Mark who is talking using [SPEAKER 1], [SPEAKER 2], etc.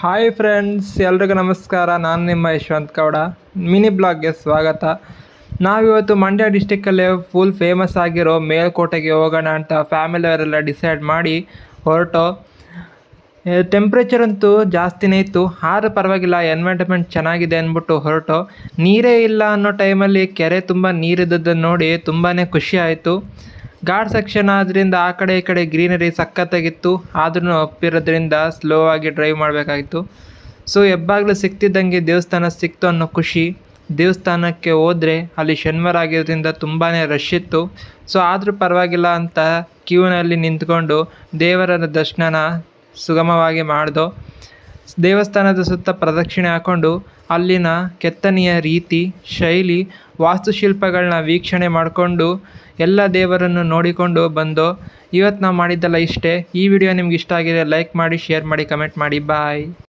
[SPEAKER 1] Hi friends, ಎಲ್ರಿಗೂ ನಮಸ್ಕಾರ. ನಾನು ನಿಮ್ಮ ಯಶವಂತ್ ಗೌಡ. ಮಿನಿ ಬ್ಲಾಗ್ಗೆ ಸ್ವಾಗತ. ನಾವಿವತ್ತು ಮಂಡ್ಯ ಡಿಸ್ಟಿಕ್ಕಲ್ಲೇ ಫುಲ್ ಫೇಮಸ್ ಆಗಿರೋ ಮೇಲ್ಕೋಟೆಗೆ ಹೋಗೋಣ ಅಂತ ಫ್ಯಾಮಿಲಿಯವರೆಲ್ಲ ಡಿಸೈಡ್ ಮಾಡಿ ಹೊರಟು. ಟೆಂಪ್ರೇಚರ್ ಅಂತೂ ಜಾಸ್ತಿನೇ ಇತ್ತು, ಆದರೂ ಪರವಾಗಿಲ್ಲ, ಎನ್ವೈರ್ಮೆಂಟ್ ಚೆನ್ನಾಗಿದೆ ಅಂದ್ಬಿಟ್ಟು ಹೊರಟು. ನೀರೇ ಇಲ್ಲ ಅನ್ನೋ ಟೈಮಲ್ಲಿ ಕೆರೆ ತುಂಬ ನೀರಿದ್ದದ್ದನ್ನು ನೋಡಿ ತುಂಬಾ ಖುಷಿ ಆಯಿತು. ಘಾಟ್ ಸೆಕ್ಷನ್ ಆದ್ದರಿಂದ ಆ ಕಡೆ ಈ ಕಡೆ ಗ್ರೀನರಿ ಸಖತ್ತಾಗಿತ್ತು. ಆದ್ರೂ ಅಪ್ಪಿರೋದ್ರಿಂದ ಸ್ಲೋ ಆಗಿ ಡ್ರೈವ್ ಮಾಡಬೇಕಾಗಿತ್ತು. ಸೊ ಹೆಬ್ಬಾಗ್ಲು ಸಿಕ್ತಿದ್ದಂಗೆ ದೇವಸ್ಥಾನ ಸಿಕ್ತು ಅನ್ನೋ ಖುಷಿ. ದೇವಸ್ಥಾನಕ್ಕೆ ಹೋದರೆ ಅಲ್ಲಿ ಶನಿವಾರ ಆಗಿರೋದ್ರಿಂದ ತುಂಬಾ ರಶ್ ಇತ್ತು. ಸೊ ಆದರೂ ಪರವಾಗಿಲ್ಲ ಅಂತ ಕ್ಯೂನಲ್ಲಿ ನಿಂತ್ಕೊಂಡು ದೇವರ ದರ್ಶನ ಸುಗಮವಾಗಿ ಮಾಡ್ದೋ. ದೇವಸ್ಥಾನದ ಸುತ್ತ ಪ್ರದಕ್ಷಿಣೆ ಹಾಕ್ಕೊಂಡು ಅಲ್ಲಿನ ಕೆತ್ತನೆಯ ರೀತಿ, ಶೈಲಿ, ವಾಸ್ತುಶಿಲ್ಪಗಳನ್ನ ವೀಕ್ಷಣೆ ಮಾಡಿಕೊಂಡು ಎಲ್ಲ ದೇವರನ್ನು ನೋಡಿಕೊಂಡು ಬಂದು ಇವತ್ತು ನಾವು ಮಾಡಿದ್ದೆಲ್ಲ ಇಷ್ಟೇ. ಈ ವಿಡಿಯೋ ನಿಮ್ಗೆ ಇಷ್ಟ ಆಗಿದೆ ಲೈಕ್ ಮಾಡಿ, ಶೇರ್ ಮಾಡಿ, ಕಮೆಂಟ್ ಮಾಡಿ. ಬಾಯ್.